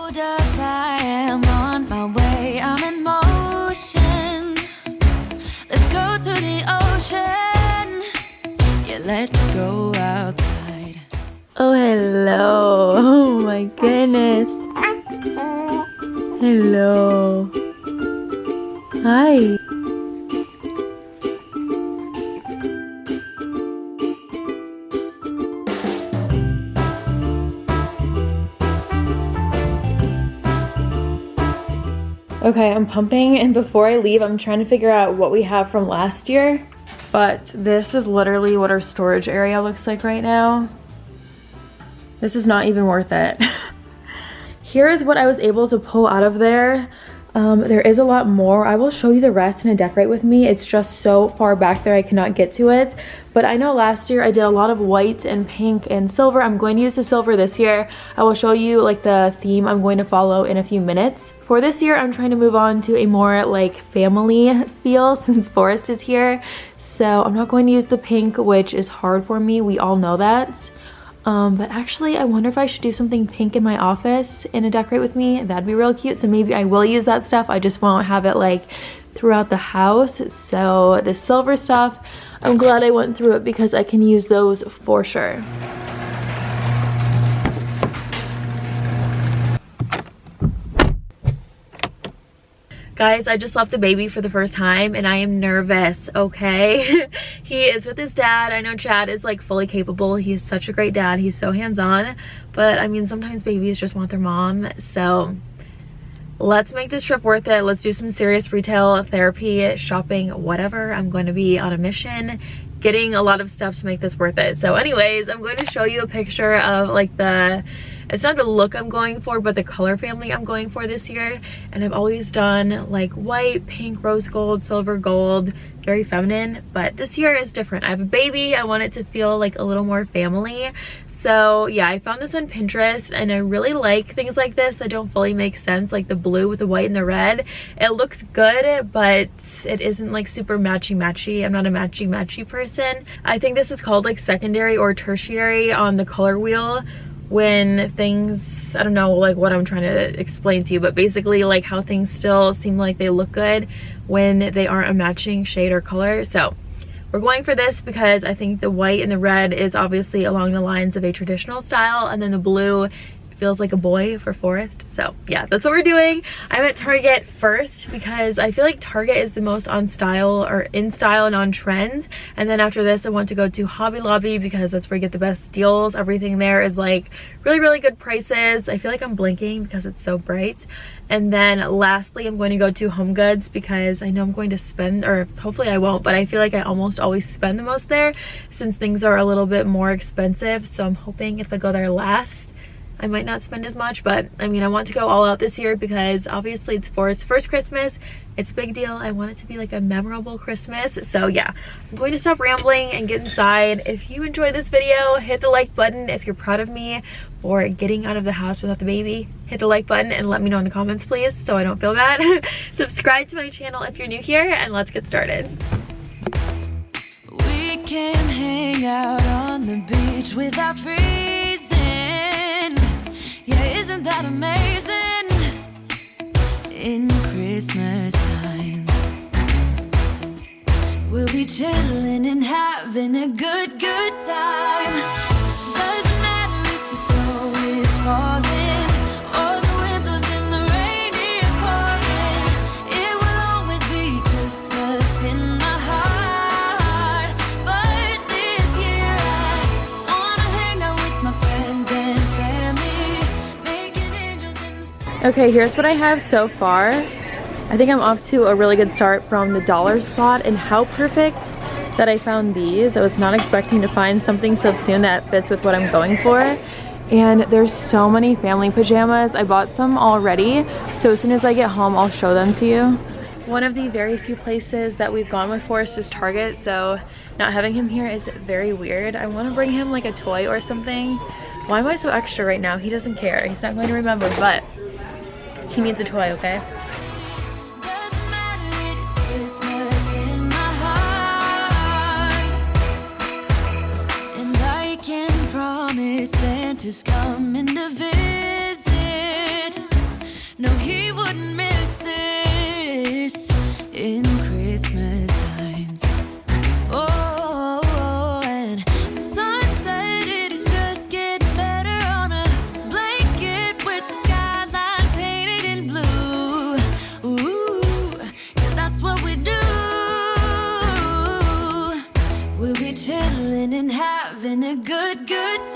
Hold up, I am on my way, I'm in motion. Let's go to the ocean. Yeah, let's go outside. Oh, hello. Oh my goodness. Hello. Hi. Okay, I'm pumping, and before I leave, I'm trying to figure out what we have from last year. But this is literally what our storage area looks like right now. This is not even worth it. Here is what I was able to pull out of there. There is a lot more. I will show you the rest in a decorate with me. It's just so far back there I cannot get to it. But I know last year I did a lot of white and pink and silver. I'm going to use the silver this year. I will show you like the theme I'm going to follow in a few minutes. For this year, I'm trying to move on to a more like family feel since Forrest is here. So I'm not going to use the pink, which is hard for me. We all know that. But actually, I wonder if I should do something pink in my office in a decorate with me. That'd be real cute. So maybe I will use that stuff. I just won't have it like throughout the house. So the silver stuff, I'm glad I went through it because I can use those for sure. Guys, I just left the baby for the first time and I am nervous, okay? He is with his dad. I know Chad is like fully capable. He's such a great dad. He's so hands-on. But I mean, sometimes babies just want their mom. So let's make this trip worth it. Let's do some serious retail, therapy, shopping, whatever. I'm going to be on a mission, getting a lot of stuff to make this worth it. So anyways, I'm going to show you a picture of like it's not the look I'm going for, but the color family I'm going for this year. And I've always done like white, pink, rose gold, silver gold, very feminine. But this year is different. I have a baby. I want it to feel like a little more family. So yeah, I found this on Pinterest and I really like things like this that don't fully make sense, like the blue with the white and the red. It looks good, but it isn't like super matchy-matchy. I'm not a matchy-matchy person. I think this is called like secondary or tertiary on the color wheel. When things, I don't know like what I'm trying to explain to you, but basically like how things still seem like they look good when they aren't a matching shade or color. So we're going for this because I think the white and the red is obviously along the lines of a traditional style, and then the blue feels like a boy for Forrest. So yeah, that's what we're doing. I'm at Target first because I feel like Target is the most on style or in style and on trend. And then after this, I want to go to Hobby Lobby because that's where you get the best deals. Everything there is like really, really good prices. I feel like I'm blinking because it's so bright. And then lastly, I'm going to go to Home Goods because I know I'm going to spend, or hopefully I won't, but I feel like I almost always spend the most there since things are a little bit more expensive. So I'm hoping if I go there last, I might not spend as much. But I mean, I want to go all out this year because obviously it's Forrest's first Christmas. It's a big deal. I want it to be like a memorable Christmas. So yeah, I'm going to stop rambling and get inside. If you enjoyed this video, hit the like button. If you're proud of me for getting out of the house without the baby, hit the like button and let me know in the comments, please, so I don't feel bad. Subscribe to my channel if you're new here, and let's get started. We can hang out on the beach without freezing. Yeah, isn't that amazing? In Christmas times, we'll be chilling and having a good time. Doesn't matter if the snow is falling or the wind blows and the rain is pouring. It will always be Christmas in my heart. But this year I wanna hang out with my friends and family, making angels in the sky. Okay, here's what I have so far. I think I'm off to a really good start from the dollar spot, and how perfect that I found these. I was not expecting to find something so soon that fits with what I'm going for. And there's so many family pajamas. I bought some already, so as soon as I get home, I'll show them to you. One of the very few places that we've gone with Forrest is Target, so not having him here is very weird. I want to bring him like a toy or something. Why am I so extra right now? He doesn't care. He's not going to remember, but he needs a toy, okay? Christmas in my heart, and I can promise Santa's coming to visit.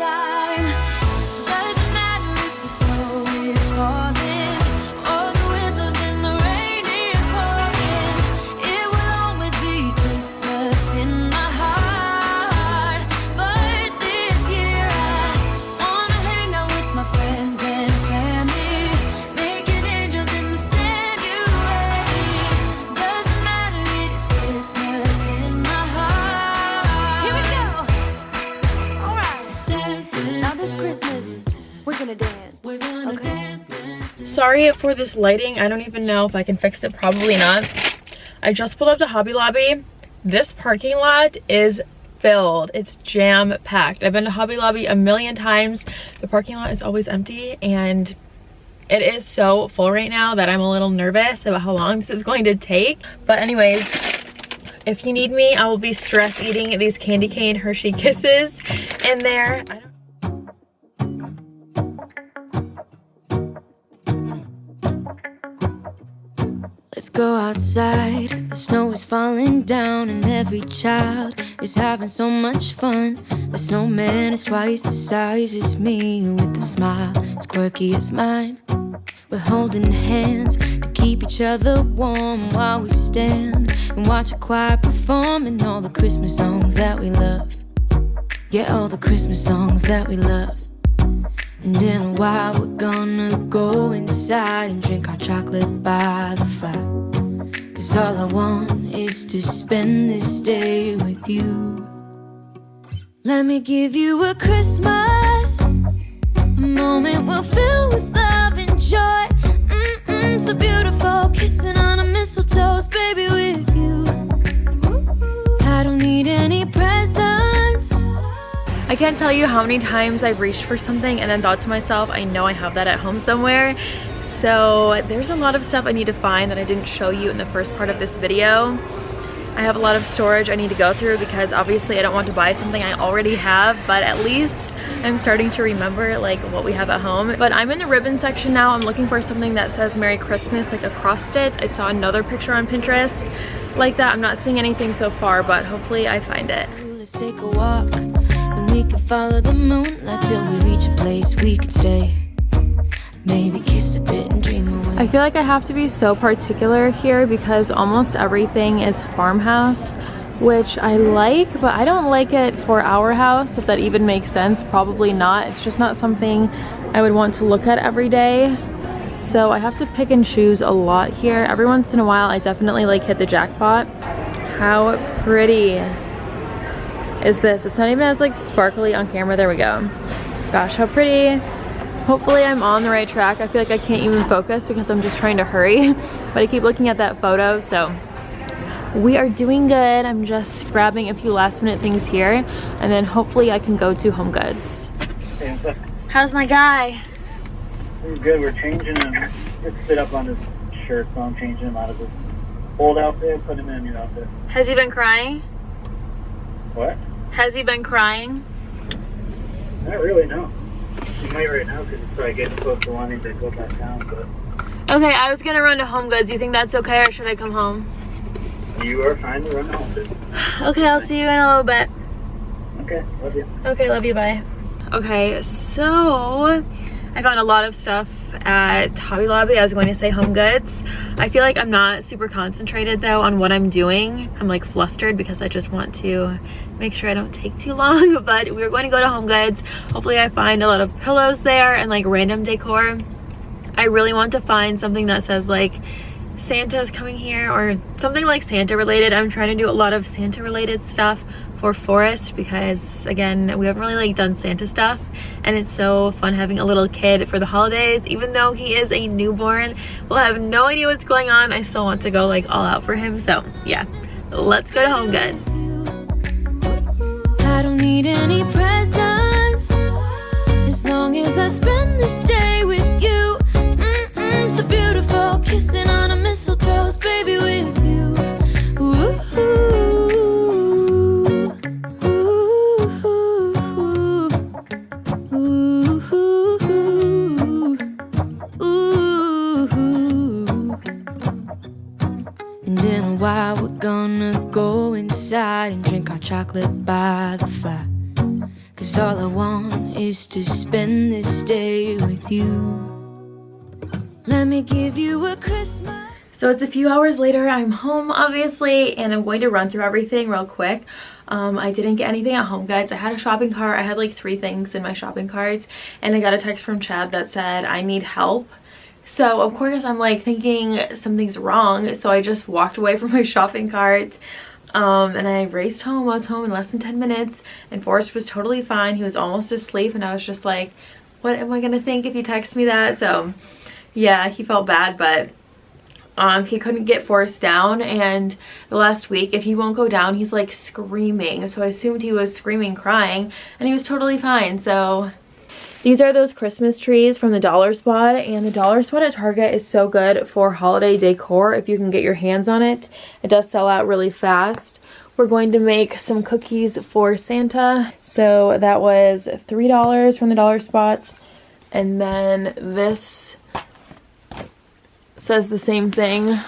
time. Doesn't matter if the snow is falling or the wind blows and the rain is pouring. It will always be Christmas in my heart. But this year I wanna hang out with my friends and family, making angels in the sanctuary. Doesn't matter, it is Christmas in my heart. Here we go. All right. Now this Christmas, we're gonna dance. We're gonna dance. Sorry for this lighting. I don't even know if I can fix it. Probably not. I just pulled up to Hobby Lobby. This parking lot is filled. It's jam-packed. I've been to Hobby Lobby a million times. The parking lot is always empty, and it is so full right now that I'm a little nervous about how long this is going to take. But anyways, if you need me, I will be stress eating these candy cane Hershey Kisses in there. Let's go outside. The snow is falling down and every child is having so much fun. The snowman is twice the size as me, with a smile as quirky as mine. We're holding hands to keep each other warm while we stand and watch a choir performing all the Christmas songs that we love. Yeah, all the Christmas songs that we love. And in a while we're gonna go inside and drink our chocolate by the fire. 'Cause all I want is to spend this day with you. Let me give you a Christmas, a moment we'll fill with love and joy. So beautiful, kissing on a mistletoe, baby, with you. I don't need any presents. I can't tell you how many times I've reached for something and then thought to myself, I know I have that at home somewhere. So there's a lot of stuff I need to find that I didn't show you in the first part of this video. I have a lot of storage I need to go through because obviously I don't want to buy something I already have, but at least I'm starting to remember like what we have at home. But I'm in the ribbon section now. I'm looking for something that says Merry Christmas like across it. I saw another picture on Pinterest like that. I'm not seeing anything so far, but hopefully I find it. Let's take a walk and we can follow the moonlight till we reach a place we can stay. Maybe kiss a bit and dream away. I feel like I have to be so particular here because almost everything is farmhouse, which I like, but I don't like it for our house, if that even makes sense. Probably not. It's just not something I would want to look at every day. So I have to pick and choose a lot here. Every once in a while I definitely like hit the jackpot. How pretty is this? It's not even as like sparkly on camera. There we go. Gosh, how pretty. Hopefully I'm on the right track. I feel like I can't even focus because I'm just trying to hurry, but I keep looking at that photo, so we are doing good. I'm just grabbing a few last minute things here and then hopefully I can go to Home Goods. How's my guy? We're good. We're changing him. Just sit up on his shirt, so I'm changing him out of his old outfit, put him in a new outfit. Has he been crying? What? Has he been crying? Not really, no. He might right now because he's probably getting close to wanting to go back down, but... Okay, I was gonna run to Home Goods. Do you think that's okay or should I come home? You are fine to run home, dude. Okay, I'll see you in a little bit. Okay, love you. Okay, love you, bye. Okay, so I found a lot of stuff at Hobby Lobby. I was going to say Home Goods. I feel like I'm not super concentrated though on what I'm doing. I'm like flustered because I just want to make sure I don't take too long, but we're going to go to Home Goods. Hopefully I find a lot of pillows there and like random decor. I really want to find something that says like Santa's coming here or something like Santa related. I'm trying to do a lot of Santa related stuff for Forrest because again we haven't really like done Santa stuff and it's so fun having a little kid for the holidays. Even though he is a newborn, we'll have no idea what's going on. I still want to go like all out for him. So yeah, let's go to Home Goods. I don't need any presents as long as I spend this day with you. So beautiful, kissing on a mistletoe, baby, with you. Ooh, and in a while we're gonna go inside and drink our chocolate by the fire. 'cause all I want is to spend this day with you. Let me give you a Christmas. So it's a few hours later, I'm home obviously, and I'm going to run through everything real quick. I didn't get anything at home, guys. I had a shopping cart. I had like 3 things in my shopping carts, and I got a text from Chad that said I need help. So of course I'm like thinking something's wrong, so I just walked away from my shopping cart. And I raced home. I was home in less than 10 minutes, and Forrest was totally fine. He was almost asleep, and I was just like, what am I gonna think if you text me that? So yeah, he felt bad, but he couldn't get Forrest down, and the last week, if he won't go down, he's like screaming. So I assumed he was screaming, crying, and he was totally fine. So these are those Christmas trees from the Dollar Spot, and the Dollar Spot at Target is so good for holiday decor if you can get your hands on it. It does sell out really fast. We're going to make some cookies for Santa. So that was $3 from the Dollar Spot, and then this says the same thing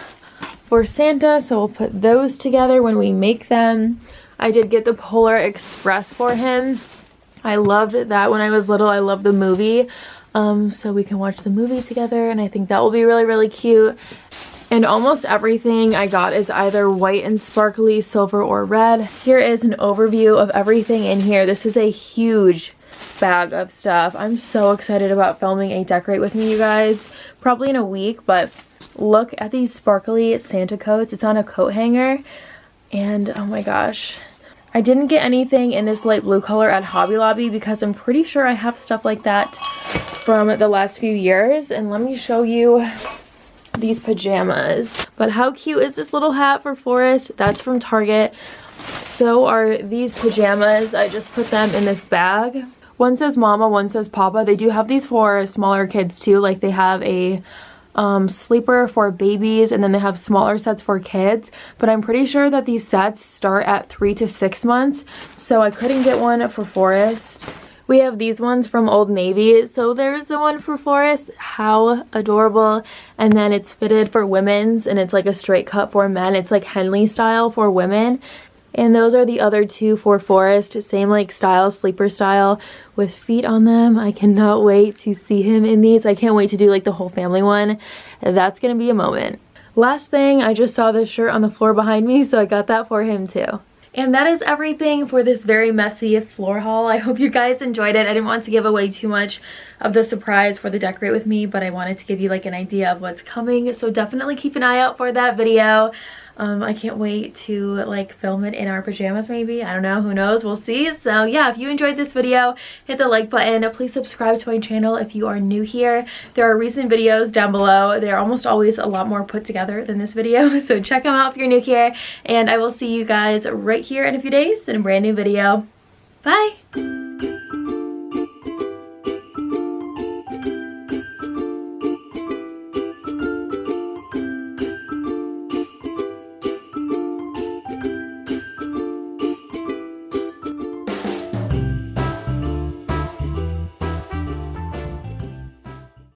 for Santa, so we'll put those together when we make them. I did get the Polar Express for him. I loved that when I was little. I loved the movie, so we can watch the movie together, and I think that will be really, really cute. And almost everything I got is either white and sparkly, silver, or red. Here is an overview of everything in here. This is a huge bag of stuff. I'm so excited about filming a Decorate With Me, you guys, probably in a week. But look at these sparkly Santa coats. It's on a coat hanger, and oh my gosh, I didn't get anything in this light blue color at Hobby Lobby because I'm pretty sure I have stuff like that from the last few years. And let me show you these pajamas. But how cute is this little hat for Forrest? That's from Target. So are these pajamas. I just put them in this bag. One says mama, one says papa. They do have these for smaller kids too. Like they have a sleeper for babies, and then they have smaller sets for kids, but I'm pretty sure that these sets start at 3 to 6 months, so I couldn't get one for Forrest. We have these ones from Old Navy, so there's the one for Forrest. How adorable. And then it's fitted for women's, and it's like a straight cut for men. It's like Henley style for women. And those are the other 2 for Forrest. Same like style, sleeper style with feet on them. I cannot wait to see him in these. I can't wait to do like the whole family one. That's gonna be a moment. Last thing, I just saw this shirt on the floor behind me, so I got that for him too. And that is everything for this very messy floor haul. I hope you guys enjoyed it. I didn't want to give away too much of the surprise for the Decorate With Me, but I wanted to give you like an idea of what's coming. So definitely keep an eye out for that video. I can't wait to like film it in our pajamas maybe. I don't know, who knows, we'll see. So yeah, if you enjoyed this video, hit the like button. Please subscribe to my channel if you are new here. There are recent videos down below. They're almost always a lot more put together than this video, so check them out if you're new here, and I will see you guys right here in a few days in a brand new video. Bye!